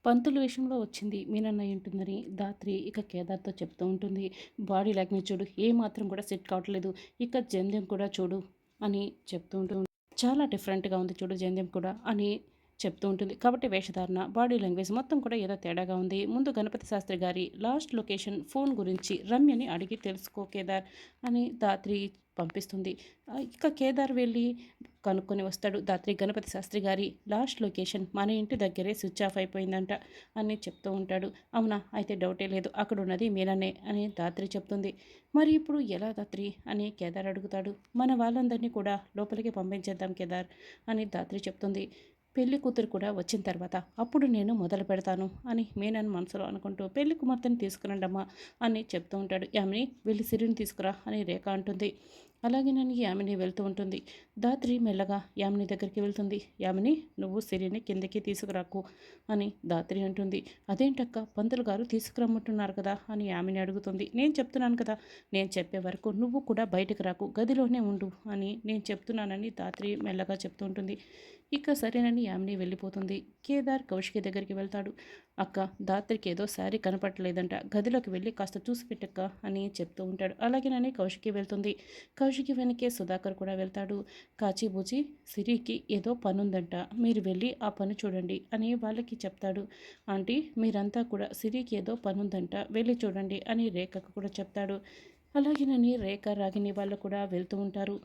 పంతులు విషయంలో వచ్చింది మీనన్నయ్య ఉంటుందని ధాత్రి ఇక కేదార్తో చెప్తూ ఉంటుంది. బాడీ లాంగ్వేజ్ చూడు ఏమాత్రం కూడా సెట్ కావట్లేదు. ఇక జంధ్యం కూడా చూడు అని చెప్తూ ఉంటుంది. చాలా డిఫరెంట్గా ఉంది చూడు జంధ్యం కూడా అని చెప్తూ ఉంటుంది. కాబట్టి వేషధారణ, బాడీ లాంగ్వేజ్ మొత్తం కూడా ఏదో తేడాగా ఉంది. ముందు గణపతి శాస్త్రి గారి లాస్ట్ లొకేషన్ ఫోన్ గురించి రమ్యని అడిగి తెలుసుకో కేదార్ అని ధాత్రి పంపిస్తుంది. ఇక కేదార్ వెళ్ళి కనుక్కొని వస్తాడు. ధాత్రి గణపతి శాస్త్రి గారి లాస్ట్ లొకేషన్ మన ఇంటి దగ్గరే స్విచ్ ఆఫ్ అయిపోయిందంట అని చెప్తూ ఉంటాడు. అవునా, అయితే డౌటే లేదు, అక్కడ ఉన్నది మీనన్నే అని ధాత్రి చెప్తుంది. మరి ఇప్పుడు ఎలా ధాత్రి అని కేదార్ అడుగుతాడు. మన వాళ్ళందరినీ కూడా లోపలికి పంపించేద్దాం కేదార్ అని ధాత్రి చెప్తుంది. పెళ్లి కూతురు కూడా వచ్చిన తర్వాత అప్పుడు నేను మొదలు పెడతాను అని మీనన్ మనసులో అనుకుంటూ పెళ్లి కుమార్తెని తీసుకురండమ్మా అని చెప్తూ ఉంటాడు. యామిని వెళ్ళి సిరిని తీసుకురా అని రేఖ అంటుంది. అలాగే నన్ను యామిని వెళ్తూ ఉంటుంది. ధాత్రి మెల్లగా యామిని దగ్గరికి వెళ్తుంది. యామిని నువ్వు సిరిని కిందకి తీసుకురాకు అని ధాత్రి అంటుంది. అదేంటక్క పంతులు గారు తీసుకురమ్మంటున్నారు కదా అని యామిని అడుగుతుంది. నేను చెప్తున్నాను కదా, నేను చెప్పే వరకు నువ్వు కూడా బయటకు రాకు, గదిలోనే ఉండు అని నేను చెప్తున్నానని ధాత్రి మెల్లగా చెప్తూ ఉంటుంది. ఇక సరేనని యామిని వెళ్ళిపోతుంది. కేదార్ కౌశికి దగ్గరికి వెళ్తాడు. అక్క ధాత్రికి ఏదో శారీ కనపడలేదంట, గదిలోకి వెళ్ళి కాస్త చూసి పెట్టక్క అని చెప్తూ ఉంటాడు. అలాగేనని కౌశికి వెళ్తుంది. కౌశికి వెనకే సుధాకర్ కూడా వెళ్తాడు. కాచిబూచి సిరికి ఏదో పనుందంట, మీరు వెళ్ళి ఆ పని చూడండి అని వాళ్ళకి చెప్తాడు. ఆంటీ మీరంతా కూడా సిరికి ఏదో పనుందంట వెళ్ళి చూడండి అని రేఖకు కూడా చెప్తాడు. అలాగేనని రేఖ రాగిని వాళ్ళు కూడా వెళ్తూ ఉంటారు.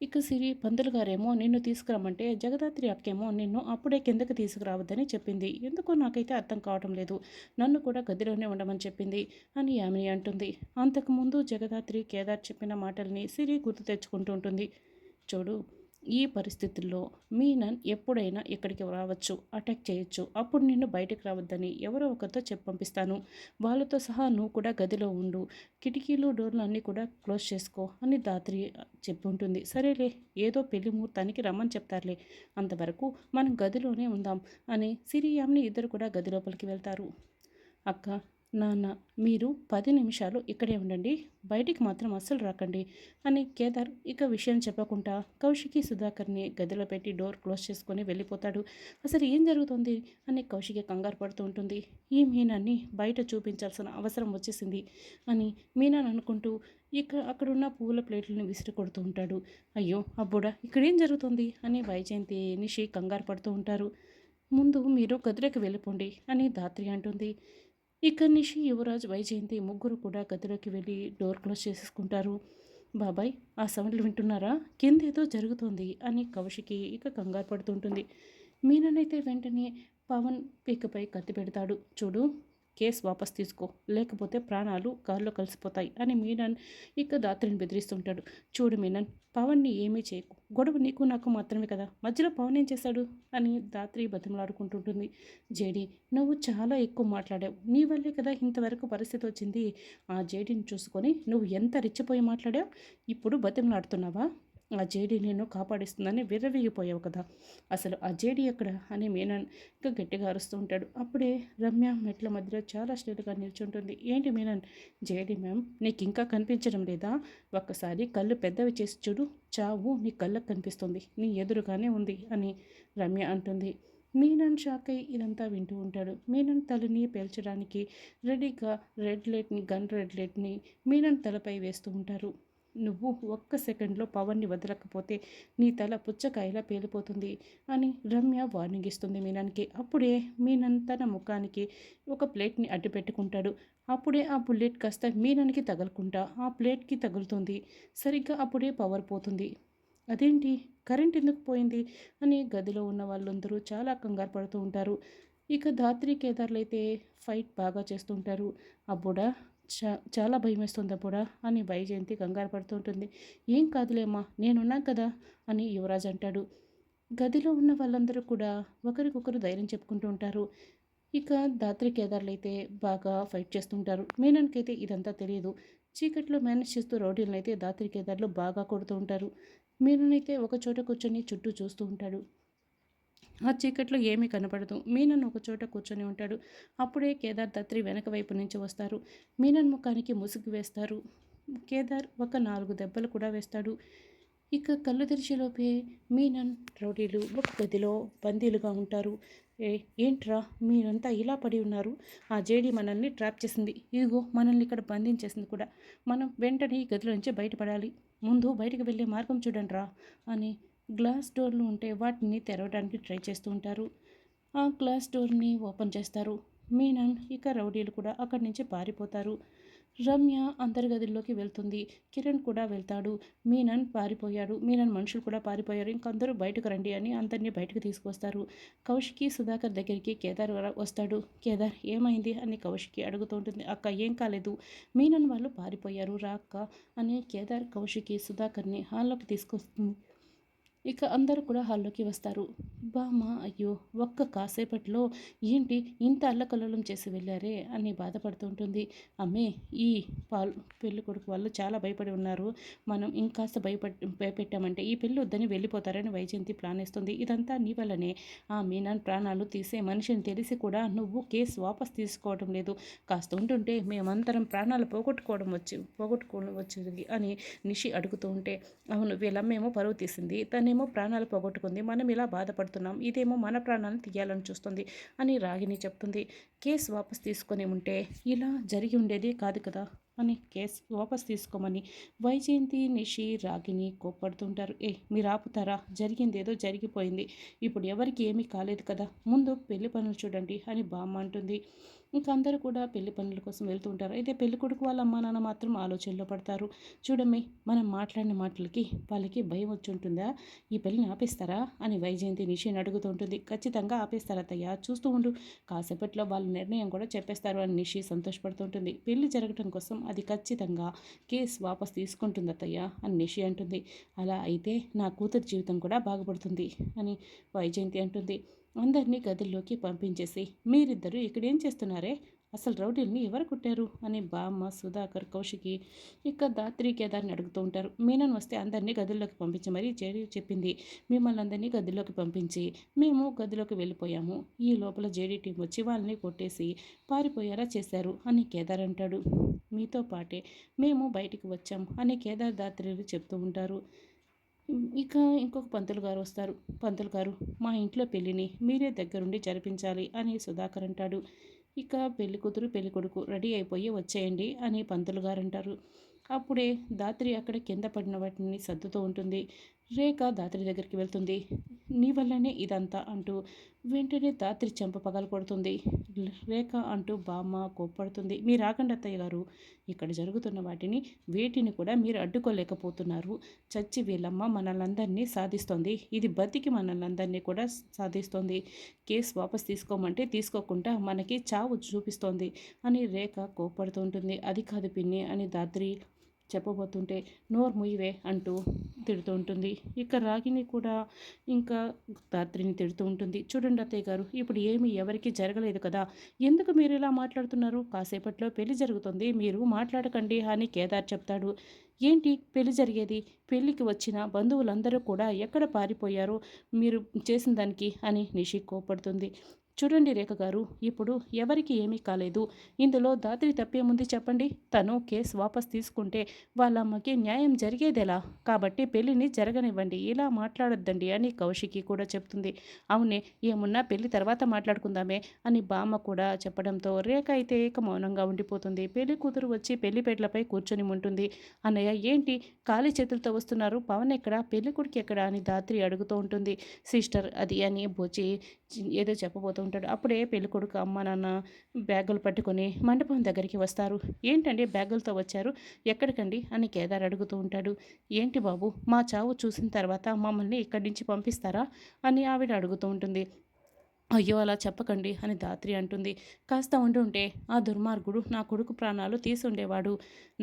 ఇక సిరి పంతులు గారేమో నిన్ను తీసుకురమ్మంటే జగదాత్రి అక్కేమో నిన్ను అప్పుడే కిందకి తీసుకురావద్దని చెప్పింది. ఎందుకో నాకైతే అర్థం కావటం లేదు, నన్ను కూడా గదిలోనే ఉండమని చెప్పింది అని యామిని అంటుంది. అంతకుముందు జగదాత్రి కేదార్ చెప్పిన మాటల్ని సిరి గుర్తు తెచ్చుకుంటూ ఉంటుంది. చూడు, ఈ పరిస్థితుల్లో మీనన్ ఎప్పుడైనా ఇక్కడికి రావచ్చు, అటాక్ చేయొచ్చు. అప్పుడు నిన్ను బయటకు రావద్దని ఎవరో ఒకరితో చెప్పి పంపిస్తాను. వాళ్ళతో సహా నువ్వు కూడా గదిలో ఉండు, కిటికీలు డోర్లు అన్నీ కూడా క్లోజ్ చేసుకో అని ధాత్రి చెప్పి ఉంటుంది. సరేలే, ఏదో పెళ్లి ముహూర్తానికి రమ్మని చెప్తారులే, అంతవరకు మనం గదిలోనే ఉందాం అని సిరియామ్ని ఇద్దరు కూడా గది లోపలికి వెళ్తారు. అక్క, నాన్న, మీరు 10 నిమిషాలు ఇక్కడే ఉండండి, బయటికి మాత్రం అస్సలు రాకండి అని కేదార్ ఇక విషయం చెప్పకుండా కౌశికి సుధాకర్ని గదిలో పెట్టి డోర్ క్లోజ్ చేసుకొని వెళ్ళిపోతాడు. అసలు ఏం జరుగుతుంది అని కౌశికి కంగారు పడుతూ ఉంటుంది. ఈ మీనాన్ని బయట చూపించాల్సిన అవసరం వచ్చేసింది అని మీనాన్ అనుకుంటూ అక్కడున్న పూల ప్లేట్లను విసిరి కొడుతూ ఉంటాడు. అయ్యో అబ్బుడా, ఇక్కడేం జరుగుతుంది అని వైజయంతి నిషి కంగారు పడుతూ ఉంటారు. ముందు మీరు గదిలోకి వెళ్ళిపోండి అని ధాత్రి అంటుంది. ఇక నిషి, యువరాజ్, వైజయంతి ముగ్గురు కూడా గదిలోకి వెళ్ళి డోర్ క్లోజ్ చేసేసుకుంటారు. బాబాయ్, ఆ సౌండ్లు వింటున్నారా, కిందేదో జరుగుతోంది అని కౌశికి ఇక కంగారు పడుతుంటుంది. మీననైతే వెంటనే పవన్ పీకపై కత్తి పెడతాడు. చూడు, కేసు వాపస్ తీసుకో, లేకపోతే ప్రాణాలు గాల్లో కలిసిపోతాయి అని మీనన్ ఇక ధాత్రిని బెదిరిస్తుంటాడు. చూడు మీనన్, పవన్ని ఏమీ చేయకు, గొడవ నీకు నాకు మాత్రమే కదా, మధ్యలో పవన్ ఏం చేశాడు అని ధాత్రి బతిమలాడుకుంటుంటుంది. జేడి, నువ్వు చాలా ఎక్కువ మాట్లాడావు, నీ వల్లే కదా ఇంతవరకు పరిస్థితి వచ్చింది. ఆ జేడీని చూసుకొని నువ్వు ఎంత రెచ్చిపోయి మాట్లాడావు, ఇప్పుడు బతిమలాడుతున్నావా? ఆ జేడీ నేను కాపాడిస్తుందని విర్రవీగిపోయావు కదా, అసలు ఆ జేడీ ఎక్కడ అని మీనన్ ఇంకా గట్టిగా అరుస్తూ ఉంటాడు. అప్పుడే రమ్య మెట్ల మధ్యలో చాలా స్టైల్గా నిల్చుంటుంది. ఏంటి మీనన్, జేడీ మ్యామ్ నీకు ఇంకా కనిపించడం లేదా? ఒక్కసారి కళ్ళు పెద్దవి చేసి చూడు, చావు నీ కళ్ళకు కనిపిస్తుంది, నీ ఎదురుగానే ఉంది అని రమ్య అంటుంది. మీనన్ షాక్ అయి ఇదంతా వింటూ ఉంటాడు. మీనన్ తలని పేల్చడానికి రెడీగా రెడ్ లైట్ని మీనన్ తలపై వేస్తూ ఉంటారు. నువ్వు ఒక్క సెకండ్లో పవన్ని వదలకపోతే నీ తల పుచ్చకాయలా పేలిపోతుంది అని రమ్య వార్నింగ్ ఇస్తుంది మీనన్కి. అప్పుడే మీనన్ తన ముఖానికి ఒక ప్లేట్ని అడ్డు పెట్టుకుంటాడు. అప్పుడే ఆ బుల్లెట్ కాస్త మీనన్కి తగలకుండా ఆ ప్లేట్కి తగులుతుంది. సరిగ్గా అప్పుడే పవర్ పోతుంది. అదేంటి, కరెంట్ ఎందుకు పోయింది అని గదిలో ఉన్న వాళ్ళందరూ చాలా కంగారు పడుతూ ఉంటారు. ఇక ధాత్రి కేదార్లు అయితే ఫైట్ బాగా చేస్తుంటారు. అబ్బుడా, చాలా భయం వేస్తుంది అప్పుడా అని వైజయంతి కంగారు పడుతూ ఉంటుంది. ఏం కాదులేమ్మా, నేనున్నా కదా అని యువరాజ్ అంటాడు. గదిలో ఉన్న వాళ్ళందరూ కూడా ఒకరికొకరు ధైర్యం చెప్పుకుంటూ ఉంటారు. ఇక ధాత్రి కేదార్లు అయితే బాగా ఫైట్ చేస్తుంటారు. మీనన్కి అయితే ఇదంతా తెలియదు. చీకట్లో మేనేజ్ చేస్తూ రౌడీలను అయితే ధాత్రి కేదార్లు బాగా కొడుతూ ఉంటారు. మీనన్ అయితే ఒక చోట కూర్చొని చుట్టూ చూస్తూ ఉంటాడు. ఆ చీకట్లో ఏమీ కనపడదు. మీనన్ ఒక చోట కూర్చొని ఉంటాడు. అప్పుడే కేదార్ ధాత్రి వెనక వైపు నుంచి వస్తారు. మీనన్ ముఖానికి ముసుగు వేస్తారు. కేదార్ ఒక 4 దెబ్బలు కూడా వేస్తాడు. ఇక కళ్ళు తెరిచేలోపే మీనన్ రౌడీలు ఒక గదిలో బందీలుగా ఉంటారు. ఏ ఏంట్రా మీరంతా ఇలా పడి ఉన్నారు? ఆ జేడీ మనల్ని ట్రాప్ చేసింది. ఇదిగో మనల్ని ఇక్కడ బంధించేసింది కూడా. మనం వెంటనే ఈ గదిలో నుంచి బయటపడాలి. ముందు బయటకు వెళ్ళే మార్గం చూడండిరా అని గ్లాస్ డోర్లు ఉంటే వాటిని తెరవడానికి ట్రై చేస్తూ ఉంటారు. ఆ గ్లాస్ డోర్ని ఓపెన్ చేస్తారు. మీనన్ ఇక రౌడీలు కూడా అక్కడి నుంచి పారిపోతారు. రమ్య అందరి గదిలోకి వెళ్తుంది. కిరణ్ కూడా వెళ్తాడు. మీనన్ పారిపోయాడు. మీనన్ మనుషులు కూడా పారిపోయారు. ఇంకందరూ బయటకు రండి అని అందరినీ బయటకు తీసుకొస్తారు. కౌశికి సుధాకర్ దగ్గరికి కేదార్ వస్తాడు. కేదార్ ఏమైంది అని కౌశికి అడుగుతూ ఉంటుంది. అక్క ఏం కాలేదు, మీనన్ వాళ్ళు పారిపోయారు రా అక్క అని కేదార్ కౌశికి సుధాకర్ని హాల్లోకి తీసుకొస్తుంది. ఇక అందరూ కూడా హాల్లోకి వస్తారు. బామ్మ అయ్యో ఒక్క కాసేపట్లో ఏంటి ఇంత అల్లకల్లోలం చేసి వెళ్ళారే అని బాధపడుతూ ఉంటుంది. అమ్మే ఈ పెళ్ళి కొడుకు వాళ్ళు చాలా భయపడి ఉన్నారు. మనం ఇంకాస్త భయపెట్టామంటే ఈ పెళ్ళి వద్దని వెళ్ళిపోతారని వైజయంతి ప్లాన్ వేస్తుంది. ఇదంతా నీ వల్లనే. ఆ మీనాన్ ప్రాణాలు తీసే మనిషిని తెలిసి కూడా నువ్వు కేసు వాపస్ తీసుకోవడం లేదు. కాస్త ఉంటుంటే మేమంతరం ప్రాణాలు పోగొట్టుకోవడం వచ్చింది అని నిషి అడుగుతూ ఉంటే, అవును వీళ్ళమ్మేమో పరువు తీసింది, తనేమో ప్రాణాలు పోగొట్టుకుంది, మనం ఇలా బాధపడుతున్నాం, ఇదేమో మన ప్రాణాలను తీయాలని చూస్తుంది అని రాగిని చెప్తుంది. కేసు వాపస్ తీసుకొని ఉంటే ఇలా జరిగి ఉండేదే కాదు కదా అని కేసు వాపస్ తీసుకోమని వైజయంతి నిషి రాగిని కోప్పడుతుంటారు. మీరు ఆపుతారా? జరిగింది ఏదో జరిగిపోయింది, ఇప్పుడు ఎవరికి ఏమీ కాలేదు కదా, ముందు పెళ్లి పనులు చూడండి అని బామ్మ అంటుంది. ఇంకా అందరూ కూడా పెళ్లి పనుల కోసం వెళ్తూ ఉంటారు. అయితే పెళ్లి కొడుకు వాళ్ళ అమ్మా నాన్న మాత్రం ఆలోచనలో పడతారు. చూడమ్మి మనం మాట్లాడిన మాటలకి వాళ్ళకి భయం వచ్చి ఉంటుందా? ఈ పెళ్ళిని ఆపేస్తారా అని వైజయంతి నిషిని అడుగుతూ ఉంటుంది. ఖచ్చితంగా ఆపేస్తారు అత్తయ్య, చూస్తూ ఉండు, కాసేపట్లో వాళ్ళ నిర్ణయం కూడా చెప్పేస్తారు అని నిషి సంతోషపడుతుంటుంది. పెళ్లి జరగటం కోసం అది ఖచ్చితంగా కేసు వాపస్ తీసుకుంటుంది అత్తయ్య అని నిషి అంటుంది. అలా అయితే నా కూతురు జీవితం కూడా బాగుపడుతుంది అని వైజయంతి అంటుంది. అందరినీ గదుల్లోకి పంపించేసి మీరిద్దరూ ఇక్కడేం చేస్తున్నారే, అసలు రౌడీల్ని ఎవరు కుట్టారు అని బామ్మ సుధాకర్ కౌశికి ఇక దాత్రి కేదార్ని అడుగుతూ ఉంటారు. మీనన్ వస్తే అందరినీ గదుల్లోకి పంపించి మరీ చెప్పింది. మిమ్మల్ని అందరినీ గదిలోకి పంపించి మేము గదిలోకి వెళ్ళిపోయాము. ఈ లోపల జేడీ టీం వచ్చి వాళ్ళని కొట్టేసి పారిపోయేలా చేశారు అని కేదార్ అంటాడు. మీతో పాటే మేము బయటికి వచ్చాం అని కేదార్ దాత్రిలు చెప్తూ ఉంటారు. ఇక ఇంకొక పంతులు గారు వస్తారు. పంతులు గారు మా ఇంట్లో పెళ్ళిని మీరే దగ్గరుండి జరిపించాలి అని సుధాకర్ అంటాడు. ఇక పెళ్లి కూతురు పెళ్లి కొడుకు రెడీ అయిపోయి వచ్చేయండి అని పంతులు గారు అంటారు. అప్పుడే దాత్రి అక్కడ కింద పడిన వాటిని సర్దుతూ ఉంటుంది. రేఖ దాత్రి దగ్గరికి వెళ్తుంది. నీ వల్లనే ఇదంతా అంటూ వెంటనే దాత్రి చెంప పగలు కొడుతుంది. రేఖ అంటూ బామ్మ కోప్పడుతుంది. మీరు ఆగండి అత్తయ్య గారు, ఇక్కడ జరుగుతున్న వాటిని వేటిని కూడా మీరు అడ్డుకోలేకపోతున్నారు. చచ్చి వీళ్ళమ్మ మనల్నందరినీ సాధిస్తోంది, ఇది బతికి మనల్నందరినీ కూడా సాధిస్తోంది. కేసు వాపస్ తీసుకోమంటే తీసుకోకుండా మనకి చావు చూపిస్తోంది అని రేఖ కోప్పడుతూ ఉంటుంది. అది కాదు పిన్ని అని దాత్రి చెప్పబోతుంటే నోరు ముయ్యవే అంటూ తిడుతూ ఉంటుంది. ఇక రాగిని కూడా ఇంకా దాత్రిని తిడుతూ ఉంటుంది. చూడండి అత్తయ్య గారు, ఇప్పుడు ఏమీ ఎవరికి జరగలేదు కదా, ఎందుకు మీరు ఇలా మాట్లాడుతున్నారు? కాసేపట్లో పెళ్లి జరుగుతుంది, మీరు మాట్లాడకండి అని కేదార్ చెప్తాడు. ఏంటి పెళ్లి జరిగేది? పెళ్లికి వచ్చిన బంధువులందరూ కూడా ఎక్కడ పారిపోయారో మీరు చేసిన దానికి అని నిషి కోపడుతుంది. చూడండి రేఖ గారు, ఇప్పుడు ఎవరికి ఏమీ కాలేదు, ఇందులో దాత్రి తప్పేముంది చెప్పండి. తను కేసు వాపస్ తీసుకుంటే వాళ్ళ అమ్మకి న్యాయం జరిగేదెలా? కాబట్టి పెళ్ళిని జరగనివ్వండి, ఇలా మాట్లాడొద్దండి అని కౌశికి కూడా చెప్తుంది. అవునే, ఏమున్నా పెళ్లి తర్వాత మాట్లాడుకుందామే అని బామ్మ కూడా చెప్పడంతో రేఖ అయితే ఏక మౌనంగా ఉండిపోతుంది. పెళ్లి కూతురు వచ్చి పెళ్లిపేటలపై కూర్చొని ఉంటుంది. అన్నయ్య ఏంటి ఖాళీ చేతులతో వస్తున్నారు, పవన్ ఎక్కడ, పెళ్లి కొడుకు ఎక్కడ అని దాత్రి అడుగుతూ ఉంటుంది. సిస్టర్ అది అని బొచ్చి ఏదో చెప్పబోతూ ఉంటాడు. అప్పుడే పెళ్ళికొడుకు అమ్మ నాన్న బ్యాగులు పట్టుకొని మండపం దగ్గరికి వస్తారు. ఏంటండి బ్యాగులతో వచ్చారు, ఎక్కడికండి అని కేదార్ అడుగుతూ ఉంటాడు. ఏంటి బాబు, మా చావు చూసిన తర్వాత మమ్మల్ని ఇక్కడి నుంచి పంపిస్తారా అని ఆవిడ అడుగుతూ ఉంటుంది. అయ్యో అలా చెప్పకండి అని దాత్రి అంటుంది. కాస్త ఉంటే ఆ దుర్మార్గుడు నా కొడుకు ప్రాణాలు తీసుండేవాడు,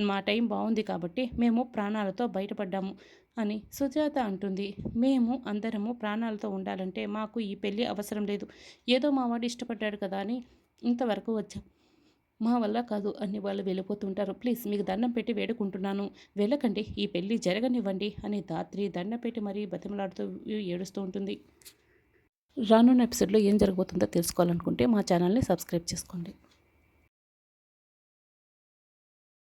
మా టైం బాగుంది కాబట్టి మేము ప్రాణాలతో బయటపడ్డాము అని సుజాత అంటుంది. మేము అందరము ప్రాణాలతో ఉండాలంటే మాకు ఈ పెళ్ళి అవసరం లేదు, ఏదో మా వాడు ఇష్టపడ్డాడు కదా అని ఇంతవరకు వచ్చాం, మా వల్ల కాదు అని వాళ్ళు వెళ్ళిపోతుంటారు. ప్లీజ్ మీకు దండం పెట్టి వేడుకుంటున్నాను, వెళ్ళకండి, ఈ పెళ్ళి జరగనివ్వండి అని దాత్రి దండం పెట్టి మరీ బతిమలాడుతూ ఏడుస్తూ ఉంటుంది. రానున్న ఎపిసోడ్లో ఏం జరగబోతుందో తెలుసుకోవాలనుకుంటే మా ఛానల్ని సబ్స్క్రైబ్ చేసుకోండి.